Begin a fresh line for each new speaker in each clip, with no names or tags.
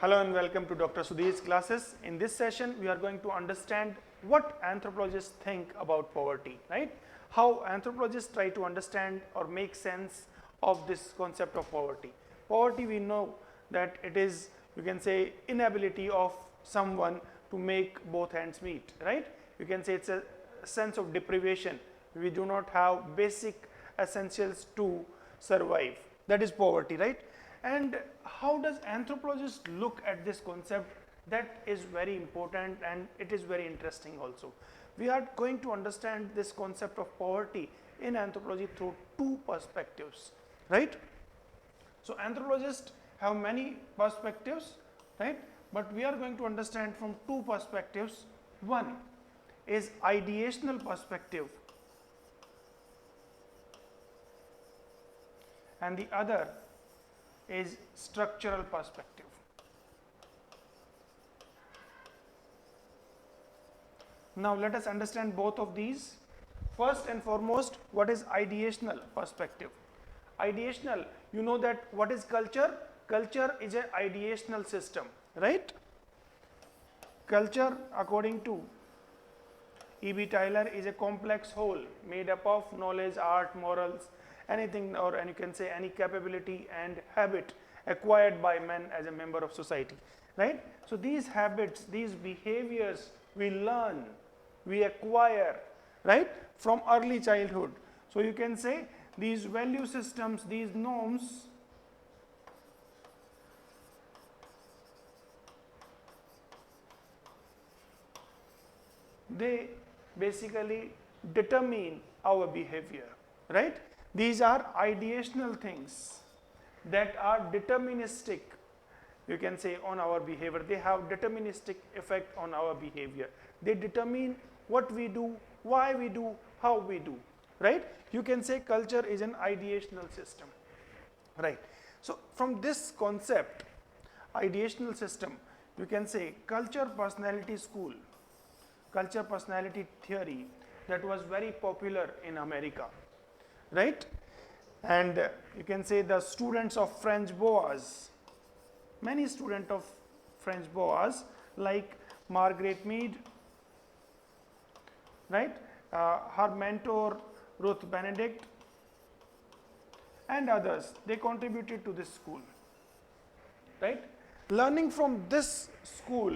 Hello and welcome to Dr. Sudhir's classes. In this session, we are going to understand what anthropologists think about poverty, right? How anthropologists try to understand or make sense of this concept of poverty. Poverty, we know that it is, you can say, inability of someone to make both ends meet, right? You can say it's a sense of deprivation. We do not have basic essentials to survive. That is poverty, right? And how does anthropologists look at this concept? That is very important and it is very interesting also. We are going to understand this concept of poverty in anthropology through two perspectives, right? So anthropologists have many perspectives, right? But we are going to understand from two perspectives. One is ideational perspective and the other is structural perspective. Now let us understand both of these. First and foremost, what is ideational perspective? Ideational, you know that what is culture? Culture is an ideational system, right? Culture, according to E.B. Tyler, is a complex whole made up of knowledge, art, morals, anything, or and you can say any capability and habit acquired by man as a member of society, right? So these habits, these behaviors we learn, we acquire, right, from early childhood. So you can say these value systems, these norms, they basically determine our behavior, right? These are ideational things that are deterministic, you can say, on our behavior. They have deterministic effect on our behavior. They determine what we do, why we do, how we do, right? You can say culture is an ideational system, right? So from this concept, ideational system, you can say culture personality school, culture personality theory, that was very popular in America, right? And you can say the students of French Boas, many students of French Boas like Margaret Mead, right? Her mentor Ruth Benedict and others, they contributed to this school, right? Learning from this school,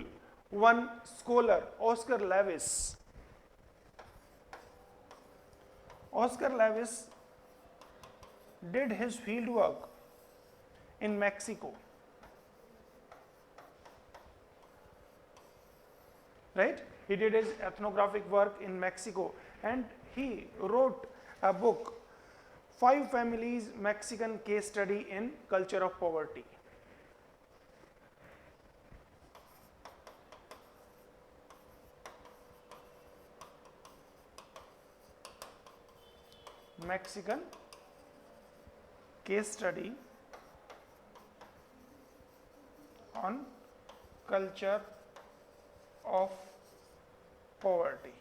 one scholar, Oscar Lewis did his field work in Mexico, right? He did his ethnographic work in Mexico and he wrote a book, 5 Families Mexican Case Study in Culture of Poverty. Mexican case study on culture of poverty.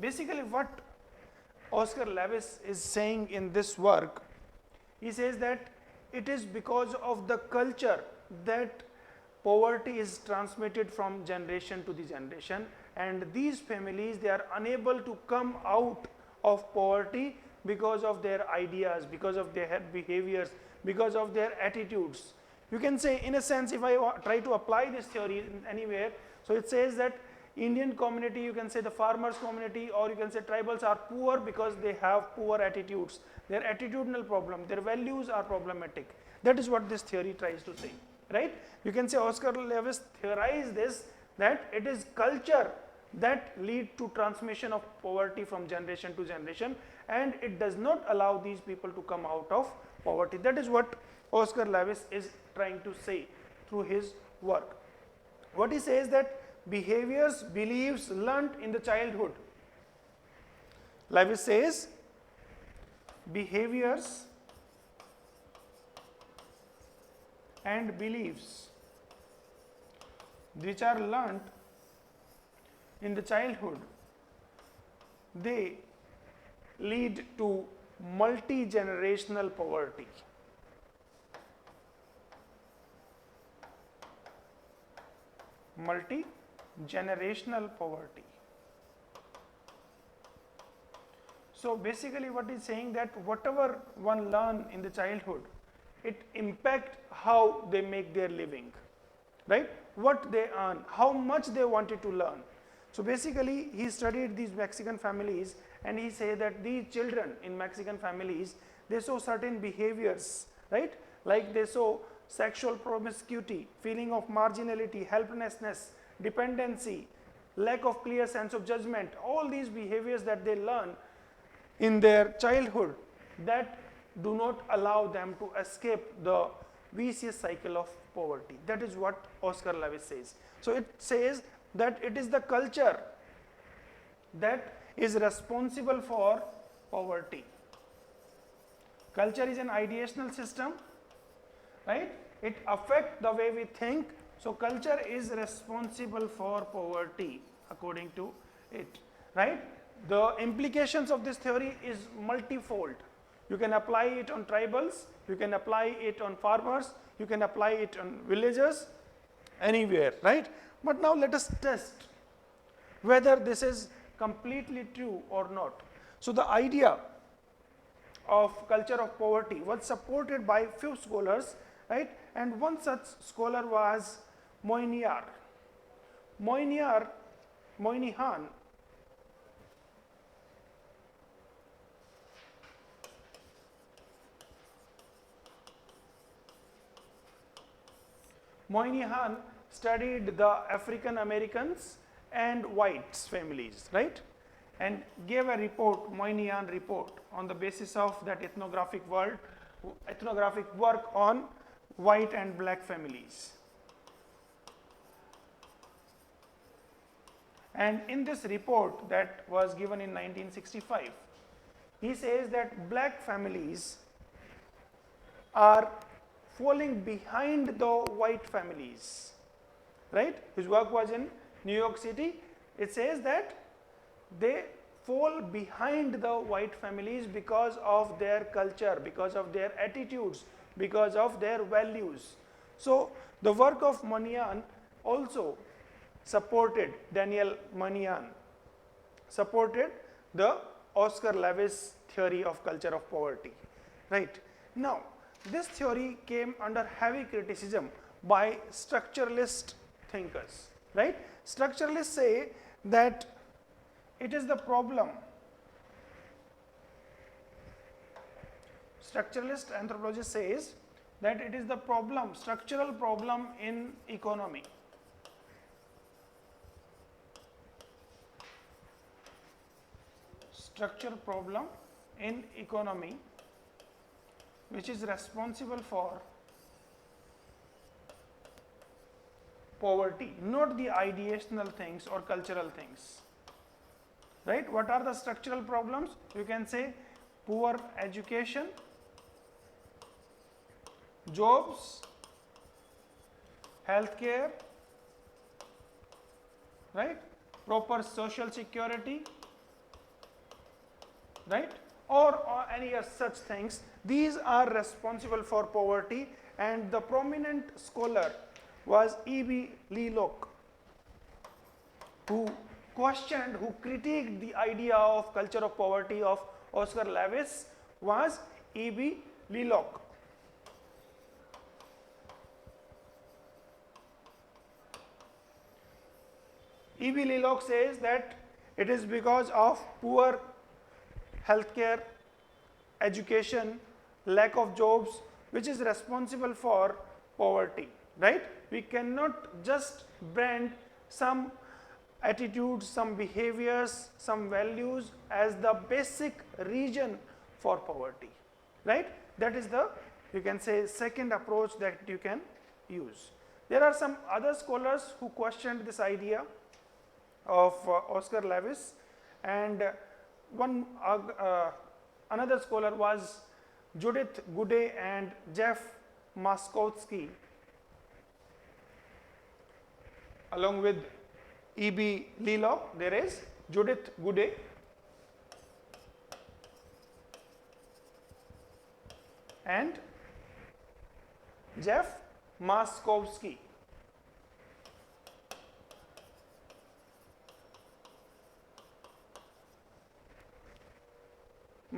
Basically, what Oscar Lewis is saying in this work, he says that it is because of the culture that poverty is transmitted from generation to the generation, and these families, they are unable to come out of poverty because of their ideas, because of their behaviors, because of their attitudes. You can say, in a sense, if I try to apply this theory anywhere, so it says that Indian community, you can say the farmers community, or you can say tribals are poor because they have poor attitudes. Their attitudinal problem, their values are problematic. That is what this theory tries to say, right? You can say Oscar Lewis theorized this, that it is culture that lead to transmission of poverty from generation to generation, and it does not allow these people to come out of poverty. That is what Oscar Lewis is trying to say through his work. What he says that behaviors, beliefs learnt in the childhood. Lewis says behaviors and beliefs which are learnt in the childhood, they lead to multi-generational poverty. multi-generational poverty. So basically what is saying that whatever one learn in the childhood, it impact how they make their living, right? What they earn, how much they wanted to learn. So basically he studied these Mexican families and he say that these children in Mexican families, they show certain behaviors, right? Like they show sexual promiscuity, feeling of marginality, helplessness, dependency, lack of clear sense of judgment, all these behaviors that they learn in their childhood that do not allow them to escape the vicious cycle of poverty. That is what Oscar Lewis says. So it says that it is the culture that is responsible for poverty. Culture is an ideational system, right? It affects the way we think. So culture is responsible for poverty according to it, right? The implications of this theory is multifold. You can apply it on tribals, you can apply it on farmers, you can apply it on villagers, anywhere, right? But now let us test whether this is completely true or not. So the idea of culture of poverty was supported by few scholars, right? And one such scholar was Moynihan. Moynihan studied the African Americans and whites families, right? And gave a report, Moynihan report, on the basis of that ethnographic work on white and black families. And in this report that was given in 1965, he says that black families are falling behind the white families, right? His work was in New York City. It says that they fall behind the white families because of their culture, because of their attitudes, because of their values. So the work of Moynihan also supported, Daniel Moynihan supported the Oscar Lewis theory of culture of poverty, right? Now, this theory came under heavy criticism by structuralist thinkers, right? Structuralists say that it is the problem. Structuralist anthropologist says that it is the problem, structural problem in economy. Structural problem in economy which is responsible for poverty, not the ideational things or cultural things, right? What are the structural problems? You can say poor education, jobs, healthcare, right? Proper social security, right? Or any such things. These are responsible for poverty, and the prominent scholar was E.B. Leacock, who questioned, who critiqued the idea of culture of poverty of Oscar Lewis was E.B. Leacock. E.B. Leacock says that it is because of poor healthcare, education, lack of jobs, which is responsible for poverty, right? We cannot just brand some attitudes, some behaviors, some values as the basic reason for poverty, right? That is the, you can say, second approach that you can use. There are some other scholars who questioned this idea of Oscar Lewis, and another scholar was Judith Goode and Jeff Moskowski, along with E.B. Leacock. There is Judith Goode and Jeff Moskowski.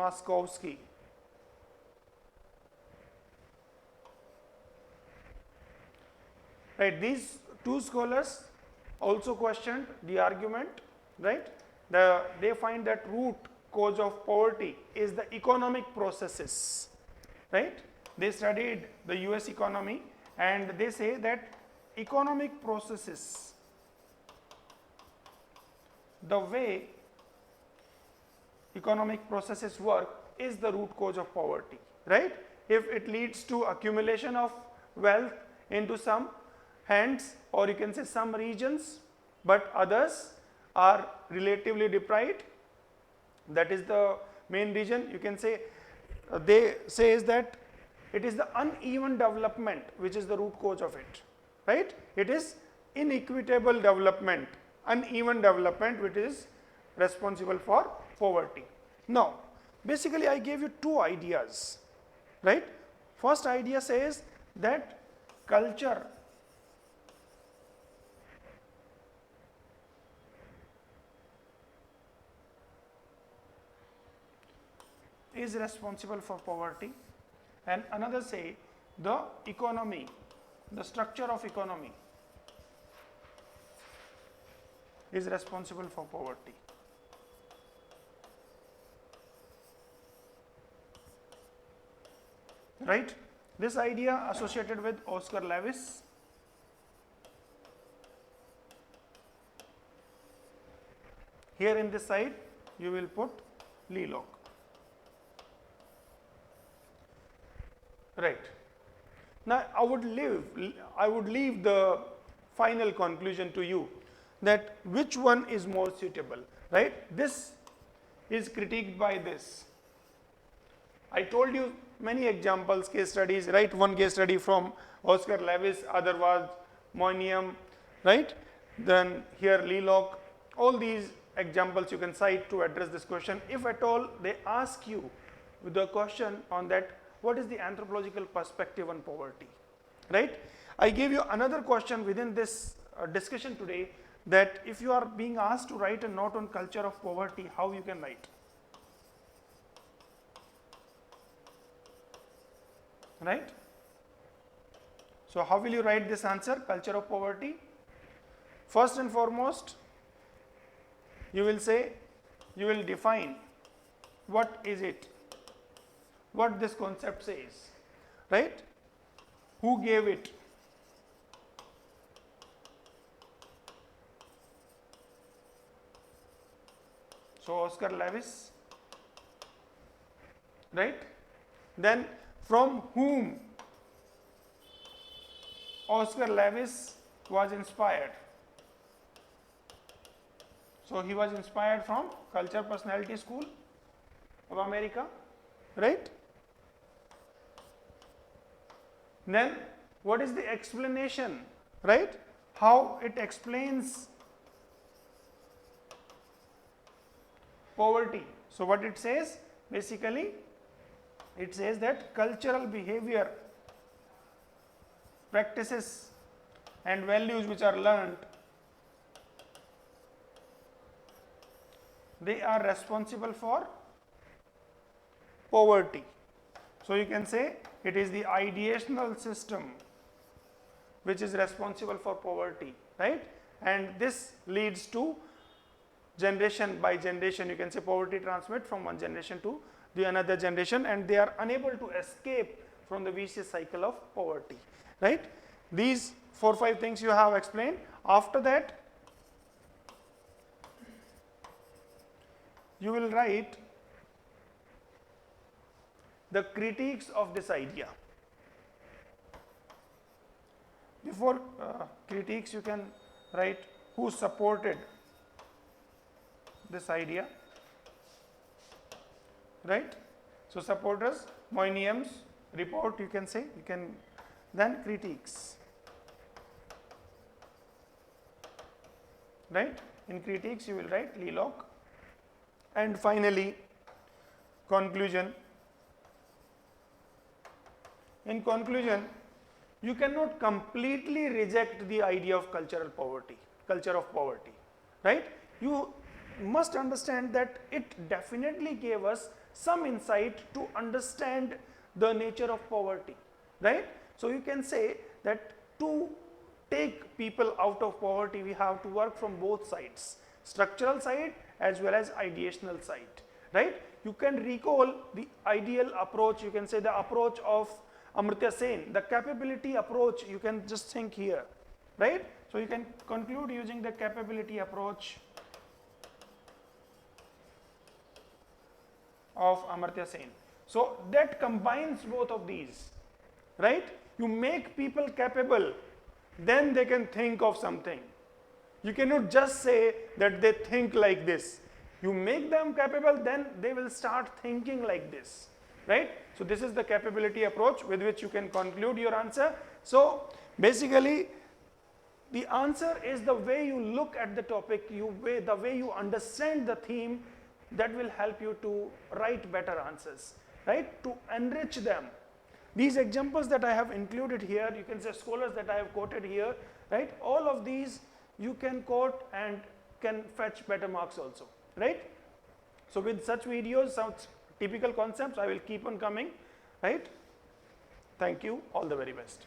Moskowski. Right, these two scholars also questioned the argument, right? They find that root cause of poverty is the economic processes, right? They studied the US economy and they say that economic processes, the way economic processes work is the root cause of poverty, right? If it leads to accumulation of wealth into some hands, or you can say some regions, but others are relatively deprived, that is the main reason. You can say they say is that it is the uneven development which is the root cause of it, right? It is inequitable development, uneven development which is responsible for poverty. Now, basically I gave you two ideas, right? First idea says that culture is responsible for poverty, and another say the economy, the structure of economy is responsible for poverty. Right? This idea associated with Oscar Lewis. Here in this side you will put Lelock. Right. Now I would leave the final conclusion to you, that which one is more suitable, right? This is critiqued by this. I told you many examples, case studies, right? One case study from Oscar Lewis, other was Moynihan, right? Then here Lelock. All these examples you can cite to address this question. If at all they ask you with the question on that, what is the anthropological perspective on poverty, right? I gave you another question within this discussion today, that if you are being asked to write a note on culture of poverty, how you can write, right? So how will you write this answer, culture of poverty? First and foremost, you will say, you will define what is it, what this concept says, right? Who gave it? So Oscar Lewis, right? Then from whom Oscar Lewis was inspired? So he was inspired from Culture Personality School of America, right? Then what is the explanation, right? How it explains poverty. So what it says, basically it says that cultural behavior, practices and values which are learnt, they are responsible for poverty. So you can say it is the ideational system which is responsible for poverty, right? And this leads to generation by generation, you can say poverty transmit from one generation to the another generation, and they are unable to escape from the vicious cycle of poverty, right? These 4-5 things you have explained. After that, you will write the critiques of this idea. Before critiques, you can write who supported this idea, right? So supporters, Moynihan's report, you can say, you can then critiques, right? In critiques you will write Lelock, and finally conclusion. In conclusion, you cannot completely reject the idea of culture of poverty, right? You must understand that it definitely gave us some insight to understand the nature of poverty, right? So you can say that to take people out of poverty, we have to work from both sides, structural side as well as ideational side, right? You can recall the ideal approach, you can say the approach of Amartya Sen, the capability approach, you can just think here, right? So you can conclude using the capability approach of Amartya Sen. So that combines both of these, right? You make people capable, then they can think of something. You cannot just say that they think like this. You make them capable, then they will start thinking like this, right? So this is the capability approach with which you can conclude your answer. So basically, the answer is the way you look at the topic, the way you understand the theme, that will help you to write better answers, right? To enrich them. These examples that I have included here, you can say scholars that I have quoted here, right? All of these you can quote and can fetch better marks also, right? So with such videos, such typical concepts, I will keep on coming, right? Thank you, all the very best.